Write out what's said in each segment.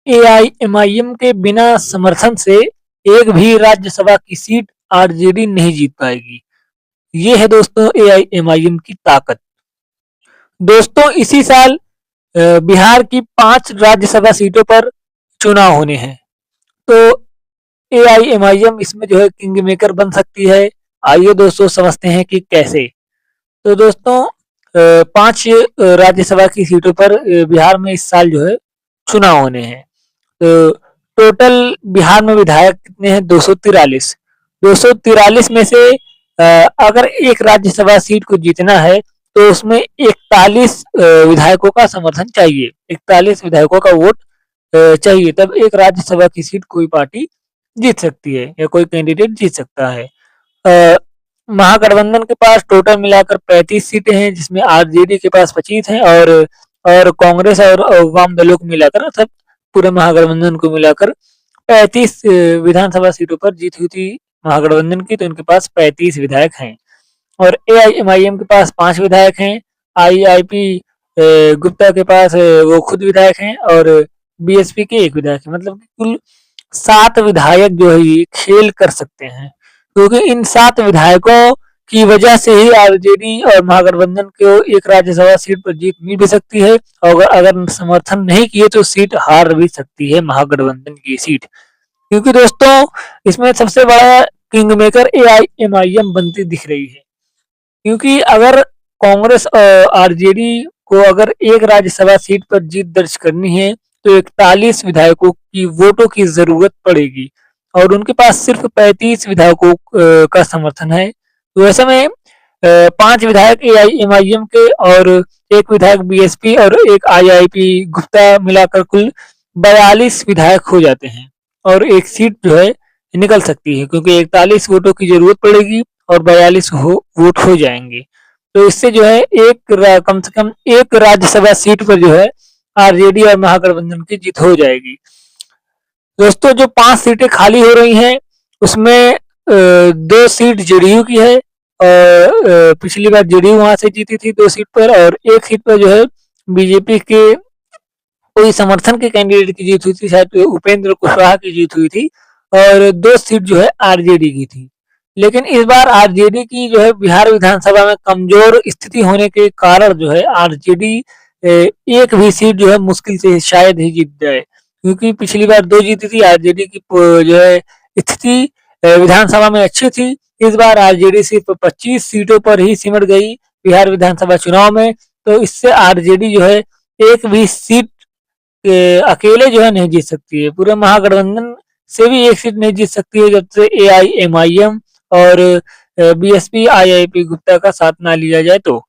AIMIM के बिना समर्थन से एक भी राज्यसभा की सीट आरजेडी नहीं जीत पाएगी। ये है दोस्तों एआईएमआईएम की ताकत। दोस्तों इसी साल बिहार की 5 राज्यसभा सीटों पर चुनाव होने हैं। तो एआईएमआईएम इसमें जो है किंग मेकर बन सकती है। आइए दोस्तों समझते हैं कि कैसे। तो दोस्तों 5 राज्यसभा की सीटों पर बिहार में इस साल जो है चुनाव होने हैं। तो टोटल बिहार में विधायक कितने हैं? 243। 243 में से अगर एक राज्यसभा सीट को जीतना है तो उसमें 41 विधायकों का समर्थन चाहिए। 41 विधायकों का वोट चाहिए, तब एक राज्यसभा की सीट कोई पार्टी जीत सकती है या कोई कैंडिडेट जीत सकता है। अ, महागठबंधन के पास टोटल मिलाकर 35 सीटें हैं, जिसमें आरजेडी के पास 25 हैं और कांग्रेस और वाम दलों को मिलाकर, अर्थात पूरे महागठबंधन को मिलाकर 35 विधानसभा सीटों पर जीत हुई थी महागठबंधन की, तो इनके पास 35 विधायक हैं। और एआईएमआईएम के पास 5 विधायक हैं। आईआईपी गुप्ता के पास वो खुद विधायक हैं और बीएसपी के 1 विधायक है। मतलब कि कुल 7 विधायक जो है ये खेल कर सकते हैं, क्योंकि इन 7 विधायकों की वजह से ही आरजेडी और महागठबंधन को एक राज्यसभा सीट पर जीत मिल भी सकती है, और अगर समर्थन नहीं किए तो सीट हार भी सकती है महागठबंधन की सीट। क्योंकि दोस्तों इसमें सबसे बड़ा किंग मेकर एआईएमआईएम बनती दिख रही है। क्योंकि अगर कांग्रेस आरजेडी को अगर एक राज्यसभा सीट पर जीत दर्ज करनी है तो 41 विधायकों की वोटों की जरूरत पड़ेगी, और उनके पास सिर्फ 35 विधायकों का समर्थन है। तो ऐसे में 5 विधायक एआईएमआईएम के और 1 विधायक बीएसपी और 1 आईआईपी गुप्ता मिलाकर कुल 42 विधायक हो जाते हैं, और एक सीट जो है निकल सकती है, क्योंकि 41 वोटों की जरूरत पड़ेगी और 42 वोट हो जाएंगे। तो इससे जो है कम से कम एक राज्यसभा सीट पर जो है आरजेडी और महागठबंधन की जीत हो जाएगी। दोस्तों जो 5 सीटें खाली हो रही हैं उसमें 2 सीट जेडीयू की है, और पिछली बार जेडीयू वहां से जीती थी 2 सीट पर, और 1 सीट पर जो है बीजेपी के कोई समर्थन के कैंडिडेट की जीत हुई थी, शायद उपेंद्र कुशवाहा की जीत हुई थी, और 2 सीट जो है आरजेडी की थी। लेकिन इस बार आरजेडी की जो है बिहार विधानसभा में कमजोर स्थिति होने के कारण जो है आरजेडी एक भी सीट जो है मुश्किल से शायद ही जीत जाए, क्योंकि पिछली बार 2 जीती थी आरजेडी की। जो है स्थिति विधानसभा में अच्छी थी। इस बार आरजेडी सिर्फ 25 सीटों पर ही सिमट गई बिहार विधानसभा चुनाव में, तो इससे आरजेडी जो है एक भी सीट अकेले जो है नहीं जीत सकती है। पूरे महागठबंधन से भी एक सीट नहीं जीत सकती है जब से एआईएमआईएम और बीएसपी आईआईपी गुप्ता का साथ ना लिया जाए। तो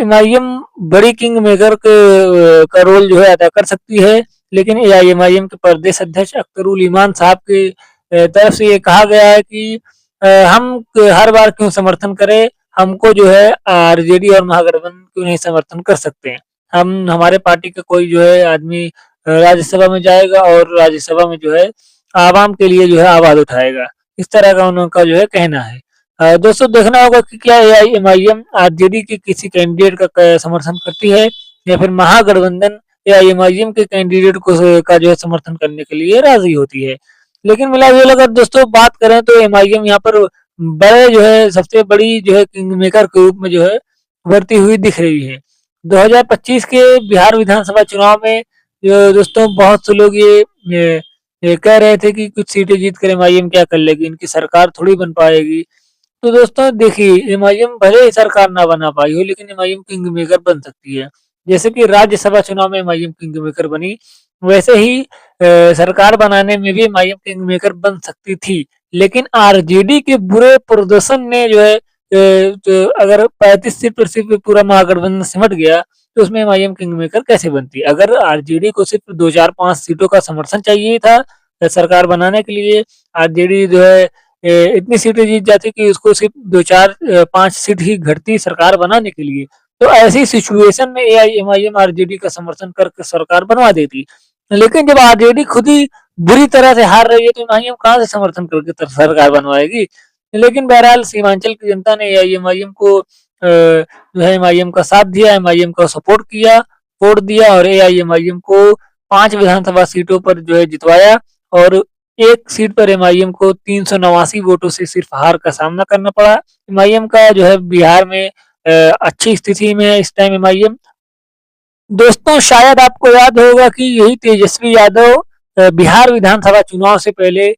एमआईएम बड़ी किंग मेकर का रोल जो है अदा कर सकती है, लेकिन एआईएमआईएम के प्रदेश अध्यक्ष अख्तरुल ईमान साहब के तरफ से ये कहा गया है कि हम हर बार क्यों समर्थन करें, हमको जो है आरजेडी और महागठबंधन क्यों नहीं समर्थन कर सकते हैं। हम हमारे पार्टी का कोई जो है आदमी राज्यसभा में जाएगा और राज्यसभा में जो है आवाम के लिए जो है आवाज उठाएगा। इस तरह का उनका जो है कहना है। दोस्तों देखना होगा कि क्या एआईएमआईएम आरजेडी के किसी कैंडिडेट का समर्थन करती है या फिर महागठबंधन एआईएमआईएम के कैंडिडेट को का जो है समर्थन करने के लिए राजी होती है। लेकिन मिला-जुला अगर दोस्तों बात करें तो एमआईएम यहाँ पर बड़े जो है सबसे बड़ी जो है किंग मेकर के रूप में जो है उभरती हुई दिख रही है। 2025 के बिहार विधानसभा चुनाव में जो दोस्तों बहुत से लोग ये कह रहे थे कि कुछ सीटें जीत कर एमआईएम क्या कर लेगी, इनकी सरकार थोड़ी बन पाएगी। तो दोस्तों देखिए एमआईएम भले ही सरकार ना बना पाई हो, लेकिन एमआईएम किंग मेकर बन सकती है। जैसे कि राज्यसभा चुनाव में एमआईएम किंग मेकर बनी, वैसे ही सरकार बनाने में भी एमआईएम किंग मेकर बन सकती थी। लेकिन आरजेडी के बुरे प्रदर्शन ने जो है तो अगर 35 सीट पर सिर्फ पूरा महागठबंधन सिमट गया तो उसमें एमआईएम किंग मेकर कैसे बनती? अगर आरजेडी को सिर्फ 2, 4, 5 सीटों का समर्थन चाहिए था सरकार बनाने के लिए, आरजेडी जो है इतनी सीटें जीत जाती कि उसको सिर्फ 2, 4, 5 सीट ही घटती सरकार बनाने के लिए। तो ऐसी सिचुएशन में एआईएमआईएम आरजेडी का समर्थन करके सरकार बनवा देती। लेकिन जब आरजेडी खुद ही बुरी तरह से हार रही है तो एमआईएम कहाँ से समर्थन करके सरकार बनवाएगी? लेकिन बहरहाल सीमांचल की जनता ने एआईएमआईएम को जो है एमआईएम का साथ दिया, एमआईएम का सपोर्ट किया, वोट दिया और एआईएमआईएम को 5 विधानसभा सीटों पर जो है जितवाया और एक सीट पर एमआईएम को 389 वोटों से सिर्फ हार का सामना करना पड़ा। एमआईएम का जो है बिहार में अच्छी स्थिति में है इस टाइम एमआईएम। दोस्तों शायद आपको याद होगा कि यही तेजस्वी यादव बिहार विधानसभा चुनाव से पहले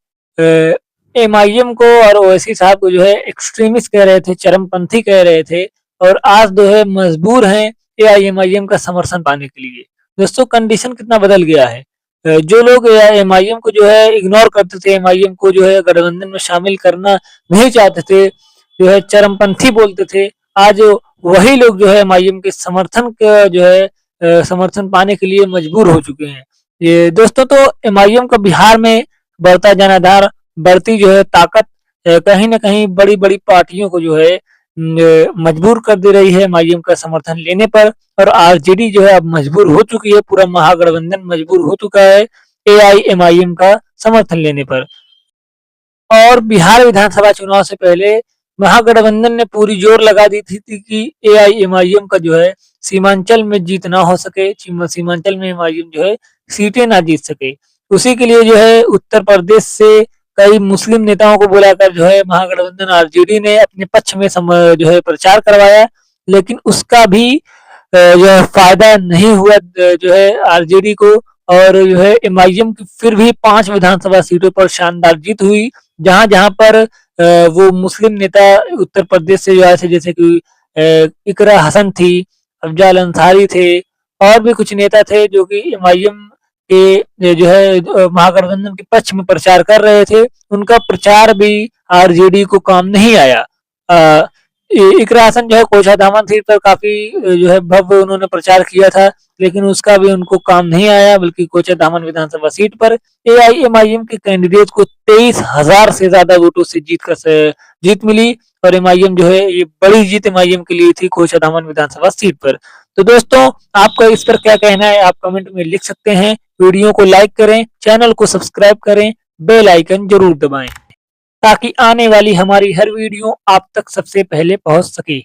एमआईएम को और ओवैसी साहब को जो है एक्सट्रीमिस्ट कह रहे थे, चरमपंथी कह रहे थे और आज जो है मजबूर हैं एआईएमआईएम का समर्थन पाने के लिए। दोस्तों कंडीशन कितना बदल गया है। जो लोग एमआईएम को जो है इग्नोर करते थे, एमआईएम को जो है गठबंधन में शामिल करना नहीं चाहते थे, जो है चरमपंथी बोलते थे, आज वही लोग जो है एमआईएम के समर्थन का जो है समर्थन पाने के लिए मजबूर हो चुके हैं। ये दोस्तों तो एमआईएम का बिहार में बढ़ता जनाधार, बढ़ती जो है ताकत कहीं न कहीं बड़ी-बड़ी पार्टियों को जो है मजबूर कर दे रही है एमआईएम का समर्थन लेने पर और आरजेडी जो है अब मजबूर हो चुकी है, पूरा महागठबंधन मजबूर हो चुका है एआईएमआईएम का समर्थन लेने पर। और बिहार विधानसभा चुनाव से पहले महागठबंधन ने पूरी जोर लगा दी थी कि एआईएमआईएम का जो है सीमांचल में जीत ना हो सके, सीमांचल में एमआईएम जो है सीटें ना जीत सके। उसी के लिए जो है उत्तर प्रदेश से कई मुस्लिम नेताओं को बुलाकर जो है महागठबंधन आरजेडी ने अपने पक्ष में जो है प्रचार करवाया, लेकिन उसका भी जो है फायदा नहीं हुआ जो है आरजेडी को और जो है एमआईएम की फिर भी 5 विधानसभा सीटों पर शानदार जीत हुई। जहां-जहां पर वो मुस्लिम नेता उत्तर प्रदेश से जो आए थे जैसे कि इकरा हसन थी, अफजाल अंसारी थे और भी कुछ नेता थे जो कि एमआईएम के जो है महागठबंधन के पक्ष में प्रचार कर रहे थे। उनका प्रचार भी आरजेडी को काम नहीं आया। इकरा हसन जो है कोचाधामन सीट पर काफी जो है भव्य उन्होंने प्रचार किया था, लेकिन उसका भी उनको काम नहीं आया, बल्कि कोचाधामन विधानसभा सीट पर एआईएमआईएम के कैंडिडेट को 23,000 से ज्यादा वोटों से जीत मिली और एमआईएम जो है ये बड़ी जीत एमआईएम के लिए थी कोचाधामन विधानसभा सीट पर। तो दोस्तों आपका इस पर क्या कहना है आप कमेंट में लिख सकते हैं। वीडियो को लाइक करें, चैनल को सब्सक्राइब करें, बेल आइकन जरूर दबाएं ताकि आने वाली हमारी हर वीडियो आप तक सबसे पहले पहुंच सके।